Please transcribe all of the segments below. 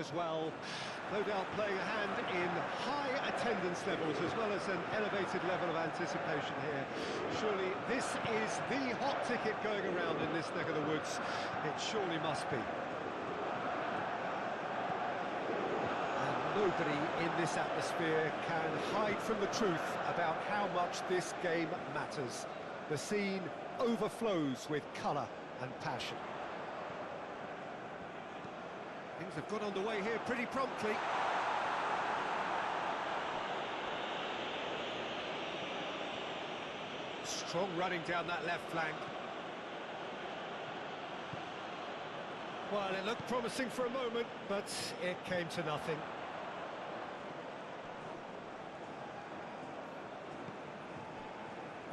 as well. No doubt playing a hand in high attendance levels as well as an elevated level of anticipation here. Surely this is the hot ticket going around in this neck of the woods. It surely must be. And nobody in this atmosphere can hide from the truth about how much this game matters. The scene overflows with colour and passion. Things have got underway here pretty promptly. Strong running down that left flank. Well, it looked promising for a moment, but it came to nothing.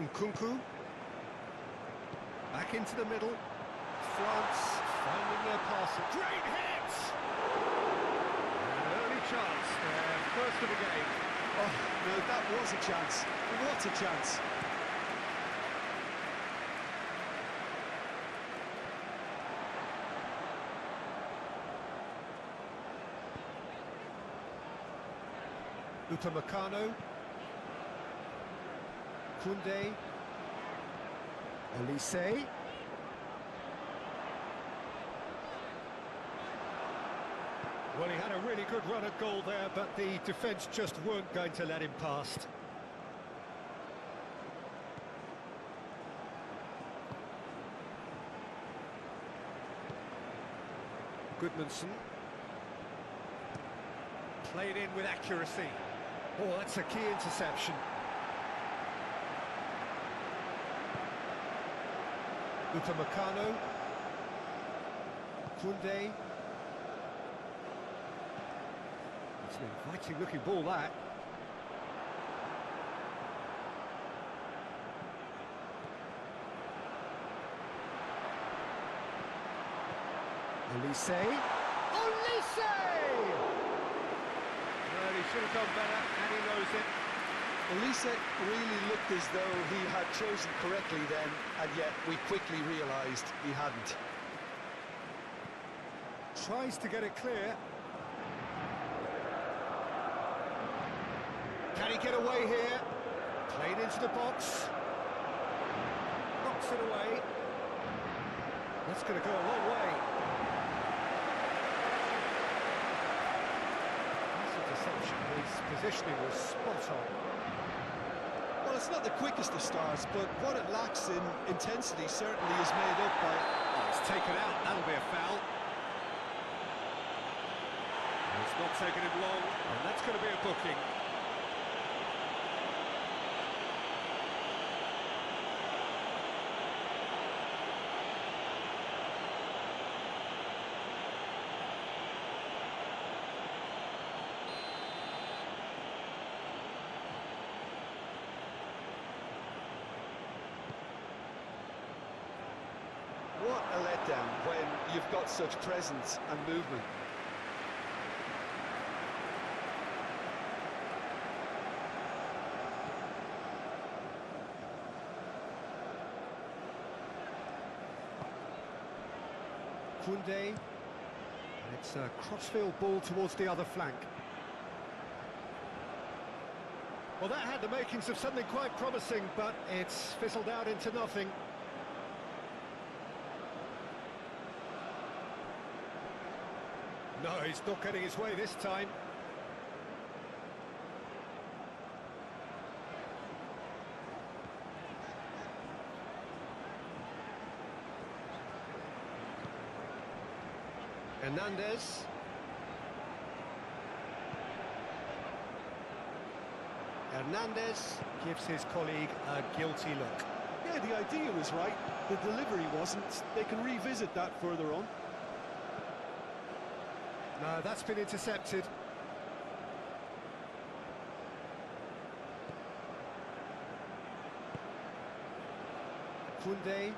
Nkunku. Back into the middle. France finding their passer. Great hit! An early chance there, first of the game. Oh, no, that was a chance. What a chance. Upamecano. Koundé. Elise. Well, he had a really good run at goal there, but the defence just weren't going to let him past. Goodmanson. Played in with accuracy. Oh, that's a key interception. Upamecano. Koundé. It's an inviting looking ball, that. Elise. Elise! Well, he should have done better, and he knows it. Elise really looked as though he had chosen correctly then, and yet we quickly realised he hadn't. Tries to get it clear. Can he get away here? Played into the box. Knocks it away. That's going to go a long way. That's a deception. His positioning was spot on. Well, it's not the quickest of starts, but what it lacks in intensity certainly is made up by... Oh, it's taken out. That'll be a foul. It's not taken him long, and that's going to be a booking. What a letdown when you've got such presence and movement. Koundé, and it's a crossfield ball towards the other flank. Well, that had the makings of something quite promising, but it's fizzled out into nothing. No, he's not getting his way this time. Hernandez. Hernandez gives his colleague a guilty look. Yeah, the idea was right, the delivery wasn't. They can revisit that further on. No, that's been intercepted. Koundé.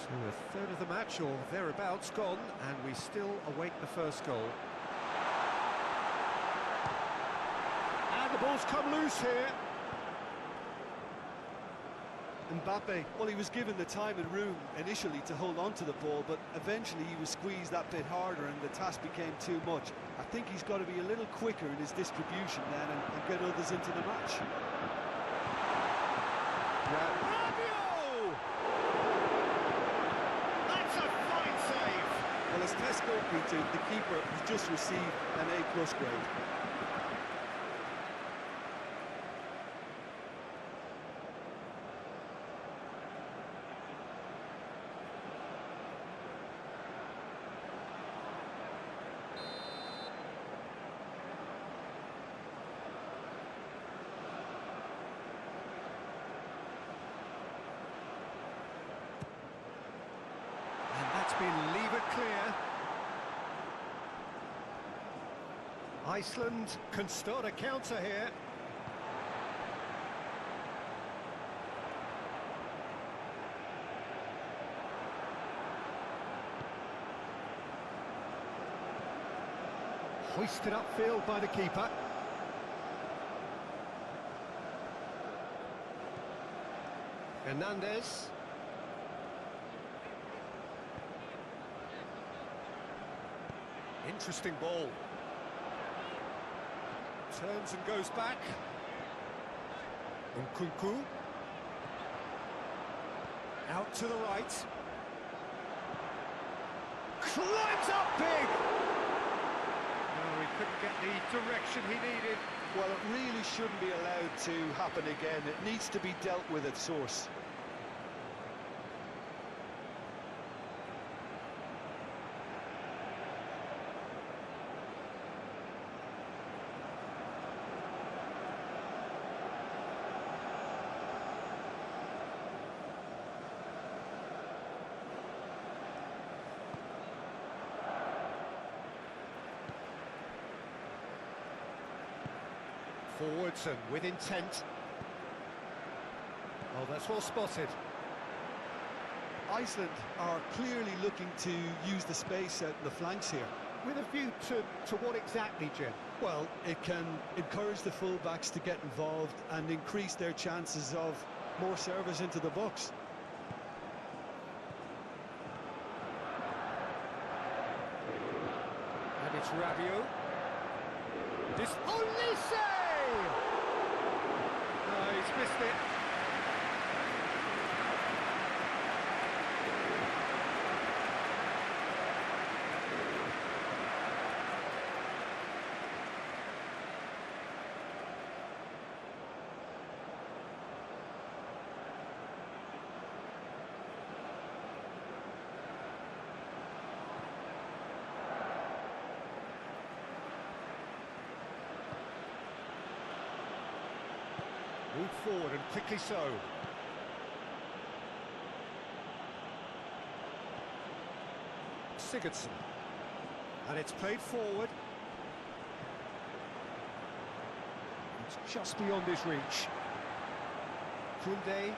So a third of the match, or thereabouts, gone, and we still await the first goal. And the ball's come loose here. Mbappe, well, he was given the time and room initially to hold on to the ball, but eventually he was squeezed that bit harder and the task became too much. I think he's got to be a little quicker in his distribution then and get others into the match. Rabiot! That's a fine save! Well, as test goalkeeper, the keeper has just received an A+ grade. That's been levered clear. Iceland can start a counter here. Hoisted upfield by the keeper. Hernandez. Interesting ball. Turns and goes back. Nkunku. Out to the right. Climbs up big! No, he couldn't get the direction he needed. Well, it really shouldn't be allowed to happen again. It needs to be dealt with at source. Forwards and with intent. Oh, that's well spotted. Iceland are clearly looking to use the space out in the flanks here. With a view to what exactly, Jim? Well, it can encourage the full-backs to get involved and increase their chances of more service into the box. And it's Rabiot. This Olise! No, he's missed it. Move forward and quickly so. Sigurdsson. And it's played forward. It's just beyond his reach. Koundé.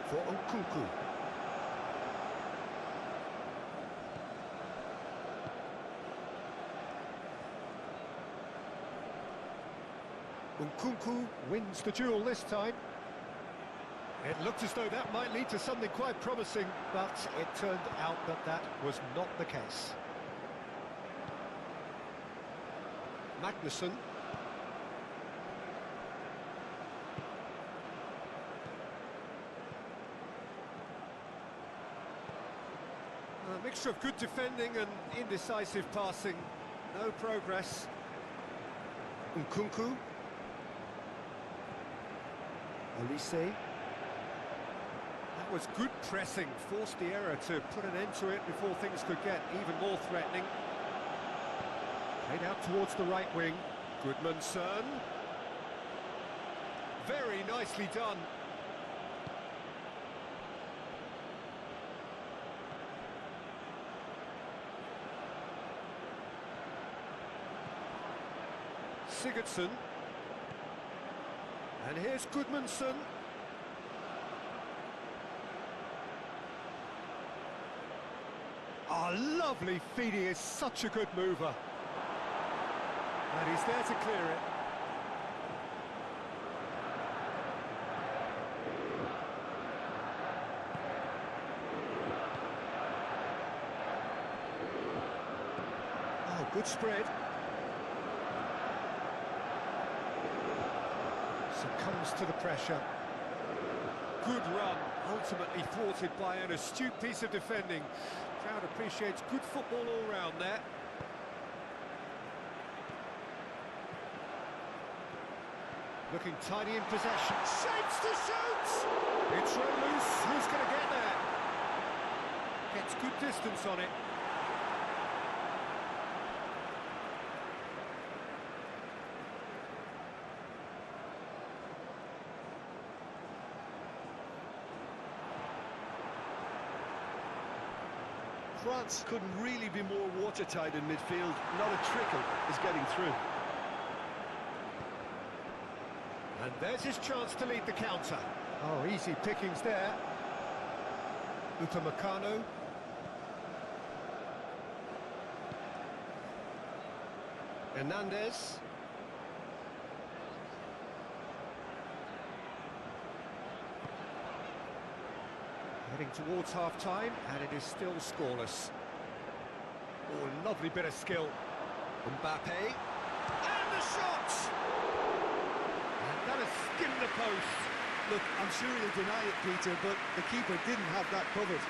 For Nkunku. Nkunku wins the duel this time. It looked as though that might lead to something quite promising, but it turned out that that was not the case. Magnusson. A mixture of good defending and indecisive passing. No progress. Nkunku. Olise. That was good pressing, forced the error to put an end to it before things could get even more threatening. Played out towards the right wing. Goodmanson. Very nicely done. Sigurdsson. And here's Goodmanson. Oh, lovely feed. He is such a good mover. And he's there to clear it. Oh, good spread. Succumbs to the pressure. Good run, ultimately thwarted by an astute piece of defending. Crowd appreciates good football all round there. Looking tidy in possession. Shapes to shoot! It's run loose. Who's going to get there? Gets good distance on it. France couldn't really be more watertight in midfield. Not a trickle is getting through. And there's his chance to lead the counter. Oh, easy pickings there. Upamecano. Hernandez. Heading towards half-time, and it is still scoreless. Oh, lovely bit of skill. Mbappe. And the shot! And that has skimmed the post. Look, I'm sure he'll deny it, Peter, but the keeper didn't have that covered.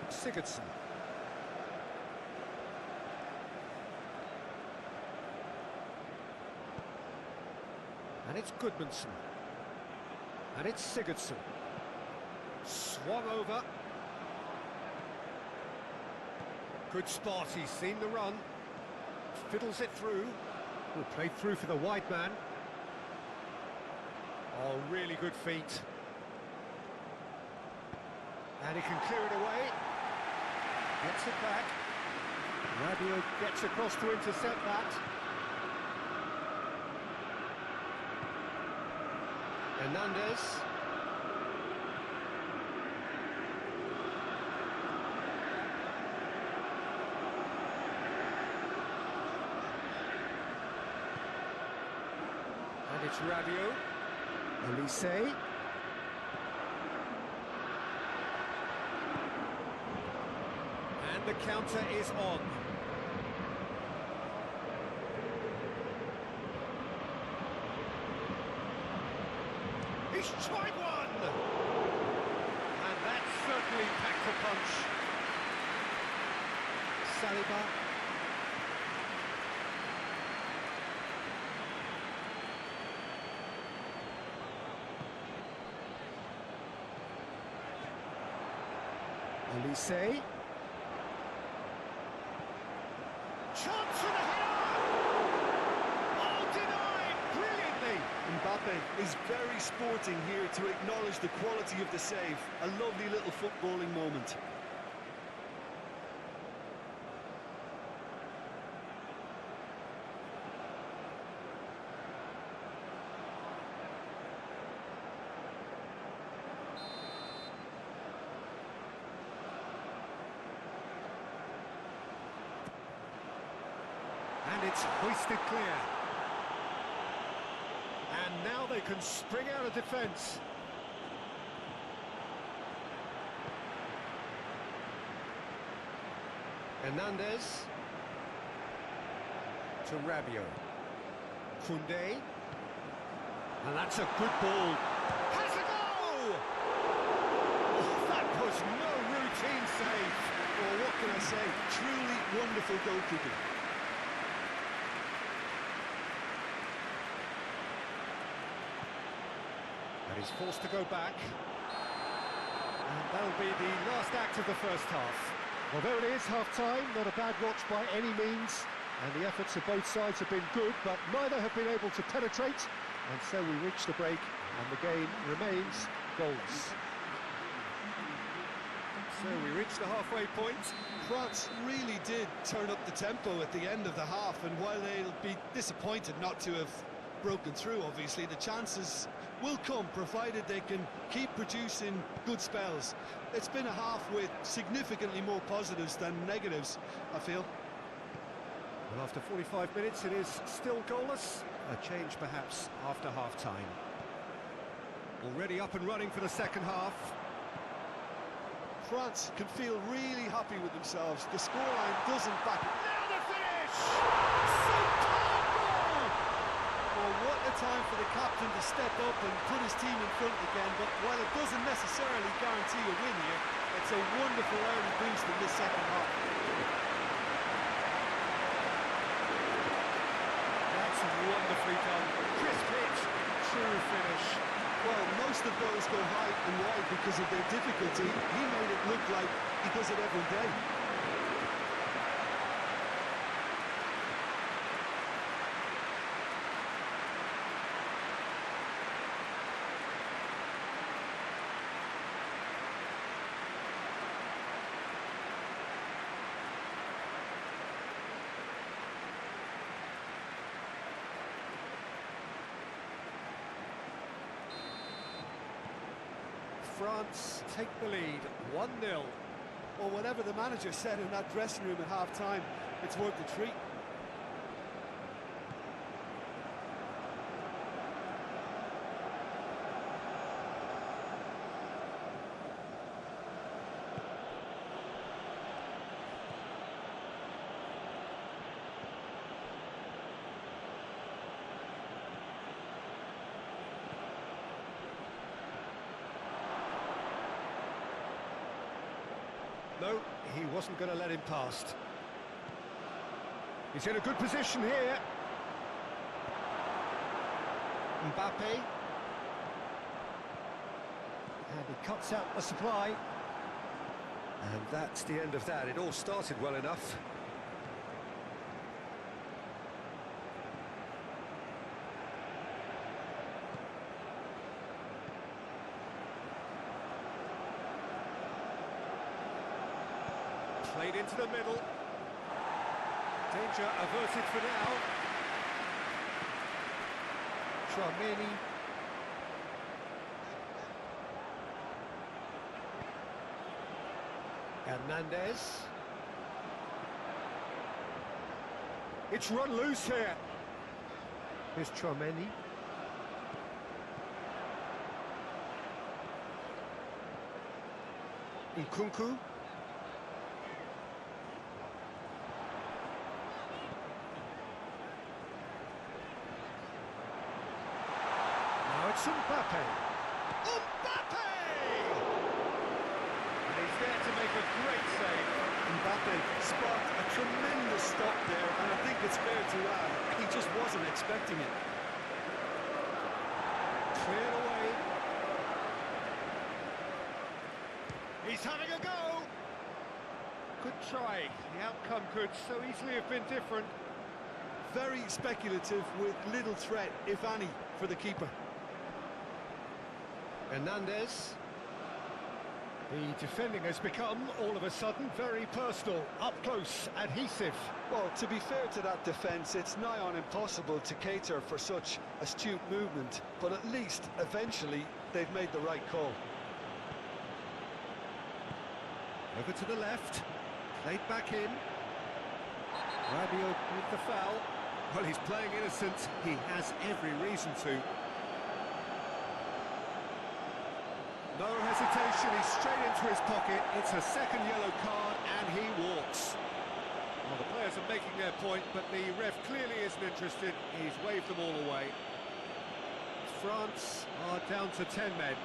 Sigurdsson. And it's Goodmanson. And it's Sigurdsson. Swung over. Good spot, he's seen the run. Fiddles it through. Will play through for the wide man. Oh, really good feet. And he can clear it away. Gets it back. Rabiot gets across to intercept that. Hernandez. And it's Rabiot. Elise. The counter is on. He's tried one! And that certainly packed a punch. Saliba. Elise. Chance for the header! Oh, denied brilliantly! Mbappe is very sporting here to acknowledge the quality of the save. A lovely little footballing moment. And it's hoisted clear. And now they can spring out of defence. Hernandez. To Rabiot. Koundé. And that's a good ball. Has a goal! Oh, that was no routine save. Well, what can I say? Truly wonderful goalkeeping. And he's forced to go back. And that'll be the last act of the first half. Well, there it is, half-time. Not a bad watch by any means. And the efforts of both sides have been good, but neither have been able to penetrate. And so we reach the break, and the game remains goalless. So we reached the halfway point. France really did turn up the tempo at the end of the half, and while they'll be disappointed not to have broken through, obviously, the chances will come, provided they can keep producing good spells. It's been a half with significantly more positives than negatives, I feel. Well, after 45 minutes, it is still goalless. A change, perhaps, after half-time. Already up and running for the second half. France can feel really happy with themselves. The scoreline doesn't back it. Now the finish! Superb goal! Well, what a time for the captain to step up and put his team in front again, but while it doesn't necessarily guarantee a win here, it's a wonderful early boost in this second half. That's wonderfully done. Crisp hit, true finish. Well, most of those go high and wide because of their difficulty. He made it look like he does it every day. France take the lead, 1-0. Well, whatever the manager said in that dressing room at half-time, it's worth the treat. No, he wasn't going to let him past. He's in a good position here. Mbappe. And he cuts out the supply. And that's the end of that. It all started well enough. Played into the middle. Danger averted for now. Tchouaméni. Hernandez. It's run loose here. Here's Tchouaméni. Nkunku. It's Mbappe. Mbappe! And he's there to make a great save. Mbappe sparked a tremendous stop there, and I think it's fair to add, he just wasn't expecting it. Cleared away. He's having a go. Good try. The outcome could so easily have been different. Very speculative with little threat, if any, for the keeper. Hernandez. The defending has become, all of a sudden, very personal, up close, adhesive. Well, to be fair to that defence, it's nigh on impossible to cater for such astute movement, but at least, eventually, they've made the right call. Over to the left, played back in. Rabiot with the foul. Well, he's playing innocent, he has every reason to. No hesitation, he's straight into his pocket. It's a second yellow card, and he walks. Well, the players are making their point, but the ref clearly isn't interested. He's waved them all away. France are down to 10 men.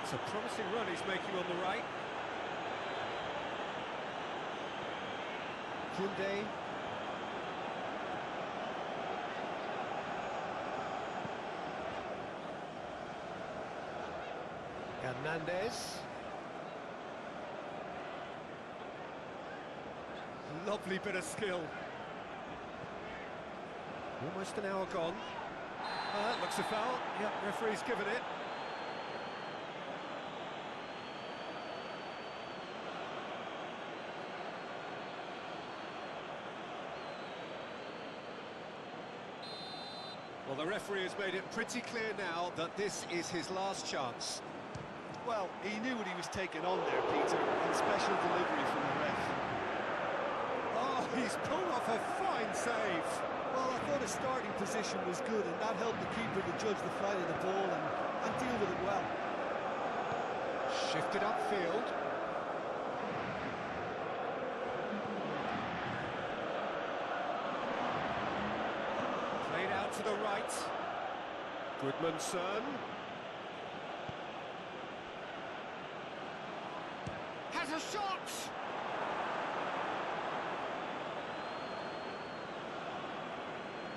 It's a promising run he's making on the right. Koundé. Hernandez. Lovely bit of skill. Almost an hour gone. Looks a foul. Yep, referee's given it. Well, the referee has made it pretty clear now that this is his last chance. Well, he knew what he was taking on there, Peter, and special delivery from the ref. Oh, he's pulled off a fine save. Well, I thought his starting position was good, and that helped the keeper to judge the flight of the ball and deal with it well. Shifted upfield. Played out to the right. Goodmanson. Has a shot!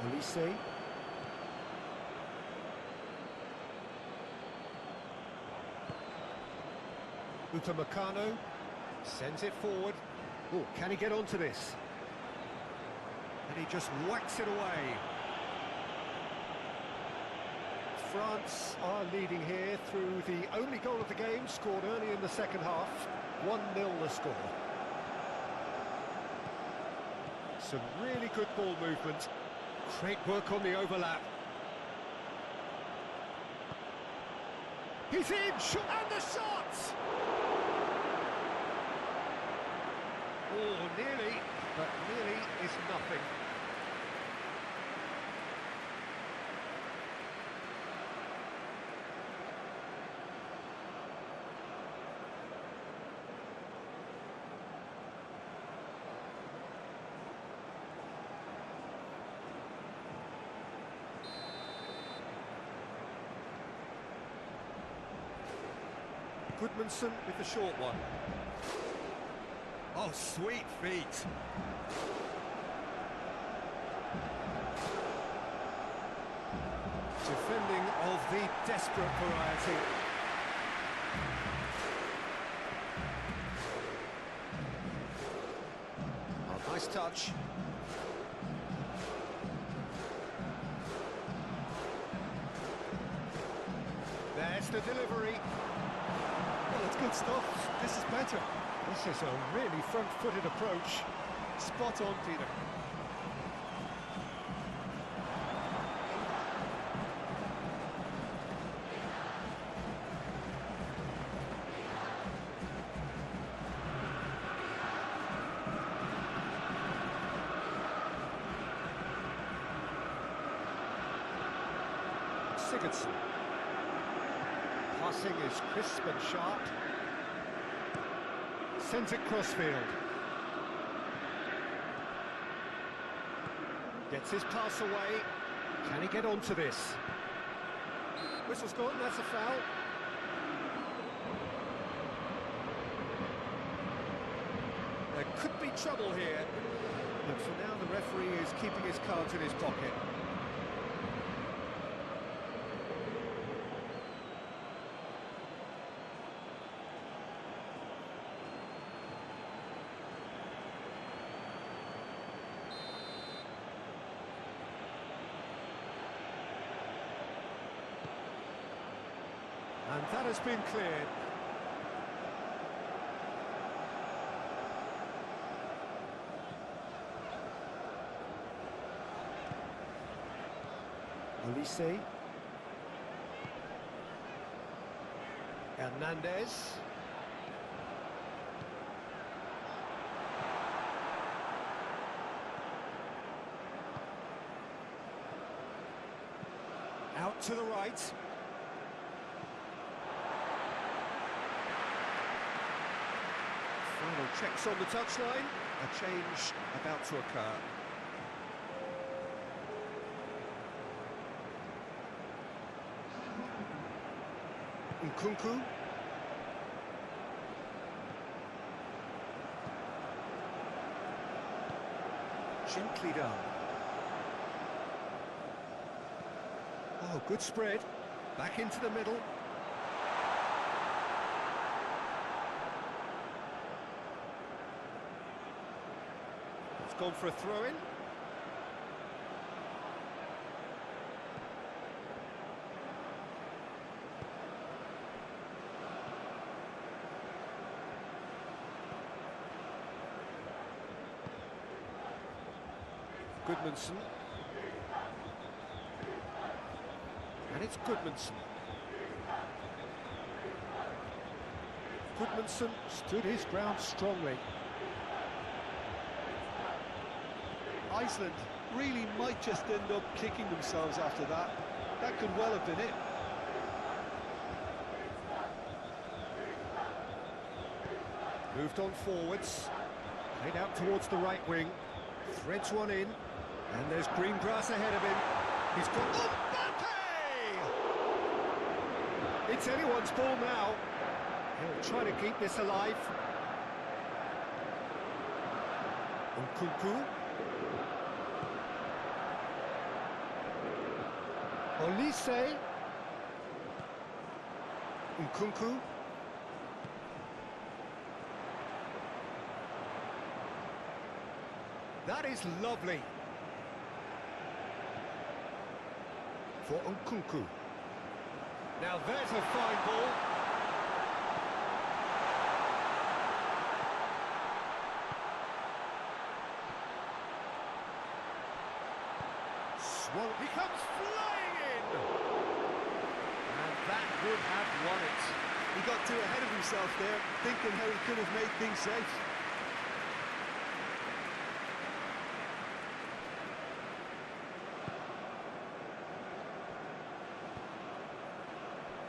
Olise. Upamecano sends it forward. Oh, can he get onto this? And he just whacks it away. France are leading here through the only goal of the game, scored early in the second half. 1-0 the score. Some really good ball movement. Great work on the overlap. He's in! And the shot! Oh, nearly, but nearly is nothing. Goodmanson with the short one. Oh, sweet feet. Defending of the desperate variety. Oh, nice touch. There's the delivery. Well, it's good stuff. This is better. This is a really front-footed approach. Spot on, Peter. Sigurdsson. Passing is crisp and sharp. Sends it crossfield. Gets his pass away. Can he get onto this? Whistle's gone, that's a foul. There could be trouble here. But for now, the referee is keeping his cards in his pocket. And that has been cleared. Olise. Hernandez. Out to the right. Final checks on the touchline. A change about to occur. Nkunku. Gently done. Oh, good spread. Back into the middle. gone for a throw-in. Goodmanson. And it's Goodmanson. Goodmanson stood his ground strongly. Iceland really might just end up kicking themselves after that. That could well have been it. Moved on forwards. Played out towards the right wing. Threads one in. And there's green grass ahead of him. He's got... Oh, Mbappe! It's anyone's ball now. He'll try to keep this alive. Nkunku. Olise. Nkunku. That is lovely. For Nkunku. Now there's a fine ball. He comes flying in! And that would have won it. He got too ahead of himself there, thinking how he could have made things safe.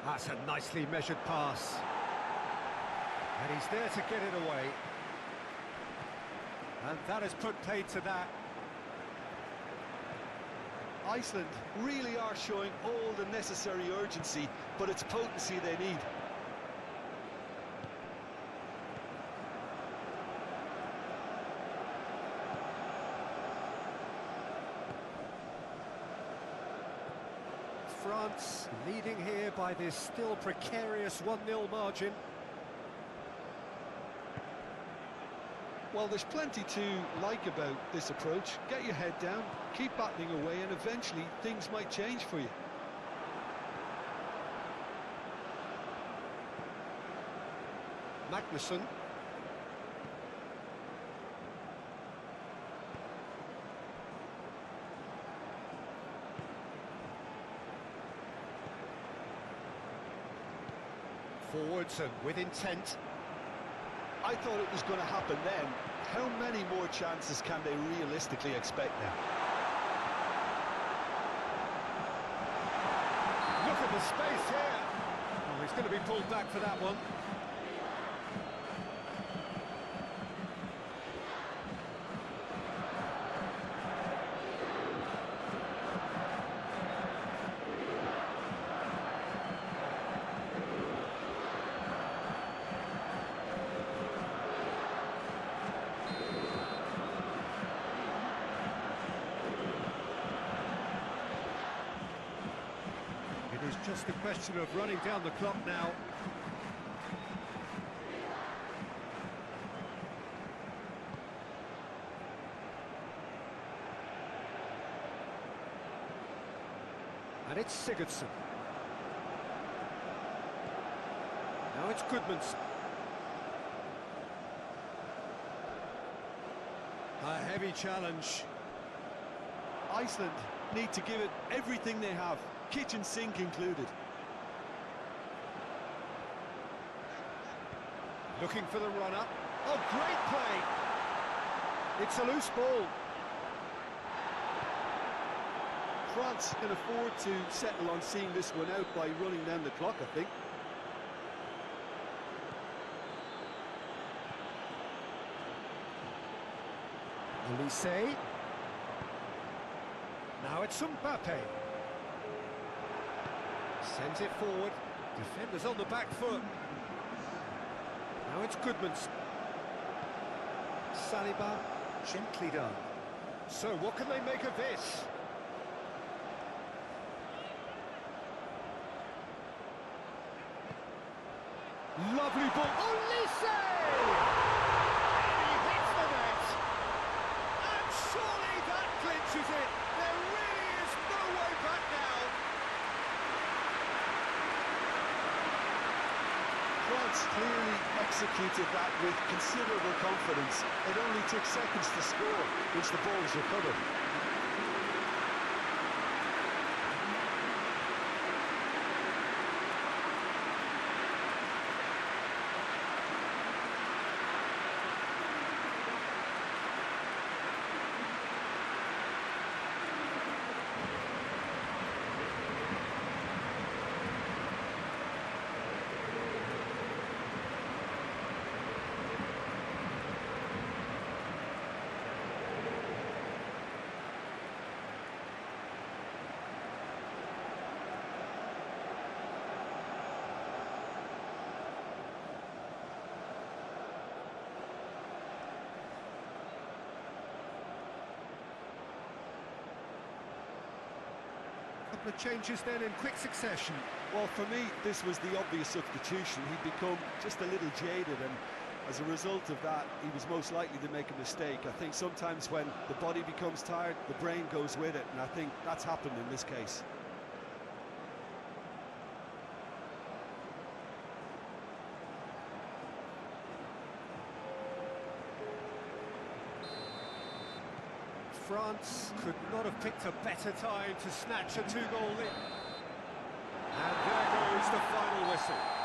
That's a nicely measured pass. And he's there to get it away. And that has put paid to that. Iceland really are showing all the necessary urgency, but it's potency they need. France leading here by this still precarious 1-0 margin. Well, there's plenty to like about this approach. Get your head down, keep battling away, and eventually things might change for you. Magnussen. Forwards and with intent. I thought it was going to happen then. How many more chances can they realistically expect now? Look at the space here. Oh, he's going to be pulled back for that one. It's just a question of running down the clock now. And it's Sigurdsson. Now it's Goodmanson. A heavy challenge. Iceland need to give it everything they have, kitchen sink included. Looking for the run-up. Oh, great play! It's a loose ball. France can afford to settle on seeing this one out by running down the clock, I think. Olise. Now it's Mbappe. Sends it forward. Defenders on the back foot. Now it's Goodmanson. Saliba, gently done. So what can they make of this? Lovely ball. Olise! And he hits the net. And defence clearly executed that with considerable confidence. It only took seconds to score once the ball was recovered. Couple of changes then in quick succession. Well, for me, this was the obvious substitution. He'd become just a little jaded, and as a result of that, he was most likely to make a mistake. I think sometimes when the body becomes tired, the brain goes with it, and I think that's happened in this case. France could not have picked a better time to snatch a two-goal lead. And there goes the final whistle.